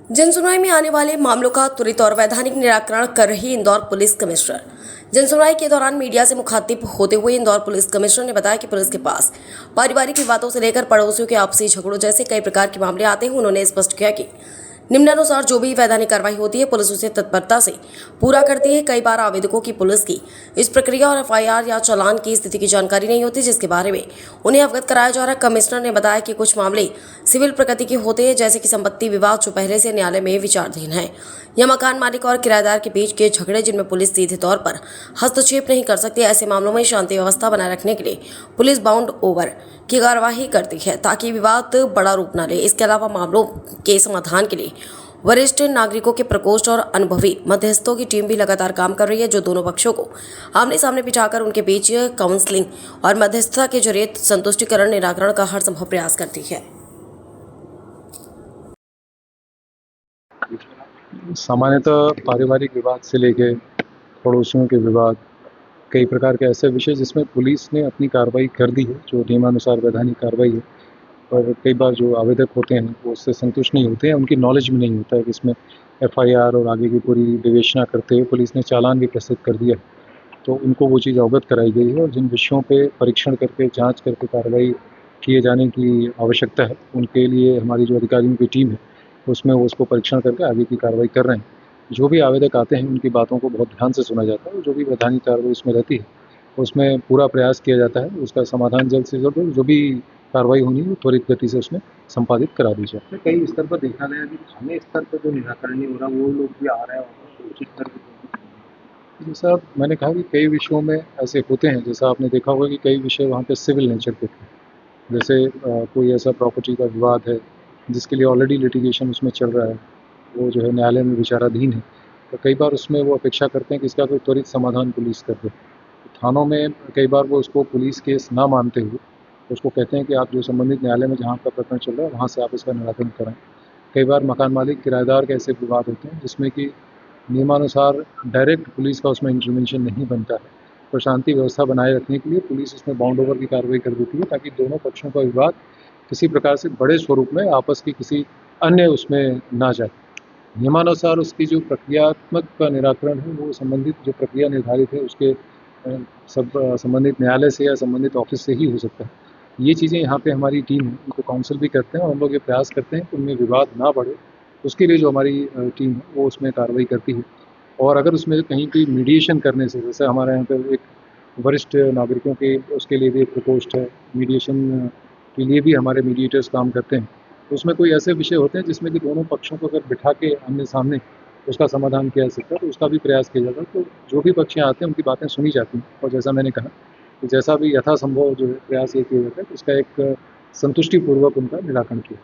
जनसुनवाई में आने वाले मामलों का त्वरित और वैधानिक निराकरण कर रही इंदौर पुलिस कमिश्नर। जनसुनवाई के दौरान मीडिया से मुखातिब होते हुए इंदौर पुलिस कमिश्नर ने बताया कि पुलिस के पास पारिवारिक विवादों से लेकर पड़ोसियों के आपसी झगड़ों जैसे कई प्रकार के मामले आते हैं। उन्होंने स्पष्ट किया कि निम्नानुसार जो भी वैधानिक कार्रवाई होती है पुलिस उसे तत्परता से पूरा करती है। कई बार आवेदकों की पुलिस की इस प्रक्रिया और एफआईआर या चालान की स्थिति की जानकारी नहीं होती, जिसके बारे में उन्हें अवगत कराया जा रहा है। कमिश्नर ने बताया कि कुछ मामले सिविल प्रकृति के होते हैं, जैसे कि संपत्ति विवाद जो पहले से न्यायालय में विचाराधीन है, या मकान मालिक और किराएदार के बीच के झगड़े जिनमें पुलिस सीधे तौर पर हस्तक्षेप नहीं कर सकती। ऐसे मामलों में शांति व्यवस्था बनाए रखने के लिए पुलिस बाउंड ओवर की कार्यवाही करती है ताकि विवाद बड़ा रूप न ले। इसके अलावा मामलों के समाधान के लिए वरिष्ठ नागरिकों के प्रकोष्ठ और अनुभवी मध्यस्थों की टीम भी लगातार काम कर रही है, जो दोनों पक्षों को आमने सामने बिठाकर उनके बीच काउंसलिंग और मध्यस्थता के जरिए संतुष्टिकरण निराकरण का हर संभव प्रयास करती है। सामान्यतः पारिवारिक विवाद से लेके पड़ोसियों के विवाद, कई प्रकार के ऐसे विषय जिसमें पुलिस ने अपनी कार्रवाई कर दी है, जो नियमानुसार वैधानिक कार्रवाई है। और कई बार जो आवेदक होते हैं वो उससे संतुष्ट नहीं होते हैं, उनकी नॉलेज में नहीं होता है कि इसमें एफआईआर और आगे की पूरी विवेचना करते हुए पुलिस ने चालान भी प्रस्तुत कर दिया, तो उनको वो चीज़ अवगत कराई गई है। और जिन विषयों पे परीक्षण करके जांच करके कार्रवाई किए जाने की आवश्यकता है, उनके लिए हमारी जो अधिकारियों की टीम है उसमें वो उसको परीक्षण करके आगे की कार्रवाई कर रहे हैं। जो भी आवेदक आते हैं उनकी बातों को बहुत ध्यान से सुना जाता है, जो भी वैधानिक कार्रवाई उसमें रहती है उसमें पूरा प्रयास किया जाता है उसका समाधान जल्द से जल्द जो भी कार्रवाई होनी है त्वरित गति से उसमें संपादित करा दी जाए। कई स्तर पर देखा गया कि थाने स्तर पर जो निराकरण नहीं हो रहा वो लोग भी आ रहे हैं और उचित स्तर पर। जैसा मैंने कहा कि कई विषयों में ऐसे होते हैं, जैसा आपने देखा होगा कि कई विषय वहाँ पे सिविल नेचर के थे, जैसे कोई ऐसा प्रॉपर्टी का विवाद है जिसके लिए ऑलरेडी लिटिगेशन उसमें चल रहा है, वो जो है न्यायालय में विचाराधीन है, तो कई बार उसमें वो अपेक्षा करते हैं कि इसका कोई त्वरित समाधान पुलिस कर दे। थानों में कई बार वो उसको पुलिस केस ना मानते हुए उसको कहते हैं कि आप जो संबंधित न्यायालय में जहाँ आपका प्रकरण चल रहा है वहाँ से आप इसका निराकरण कराएं। कई बार मकान मालिक किराएदार के ऐसे विवाद होते हैं जिसमें कि नियमानुसार डायरेक्ट पुलिस का उसमें इंटरवेंशन नहीं बनता है, तो शांति व्यवस्था बनाए रखने के लिए पुलिस उसमें बाउंड ओवर की कार्रवाई कर देती है ताकि दोनों पक्षों का विवाद किसी प्रकार से बड़े स्वरूप में आपस की किसी अन्य उसमें ना जाए। नियमानुसार उसकी जो प्रक्रियात्मक का निराकरण है वो संबंधित जो प्रक्रिया निर्धारित है उसके सब संबंधित न्यायालय से या संबंधित ऑफिस से ही हो सकता है। ये चीज़ें यहाँ पे हमारी टीम है उनको काउंसिल भी करते हैं और हम लोग ये प्रयास करते हैं कि उनमें विवाद ना बढ़े, उसके लिए जो हमारी टीम है वो उसमें कार्रवाई करती है। और अगर उसमें कहीं कोई मीडिएशन करने से, जैसे हमारे यहाँ पे एक वरिष्ठ नागरिकों के उसके लिए भी एक प्रकोष्ठ है, मीडिएशन के लिए भी हमारे मीडिएटर्स काम करते हैं, तो उसमें कोई ऐसे विषय होते हैं जिसमें कि दोनों पक्षों को अगर बिठा के आमने सामने उसका समाधान किया जा सकता है, तो उसका भी प्रयास किया जाता है। तो जो भी पक्ष आते हैं उनकी बातें सुनी जाती हैं और जैसा मैंने कहा कि जैसा भी यथासंभव जो है प्रयास ये किया जाता है कि उसका एक संतुष्टिपूर्वक उनका निराकरण किया।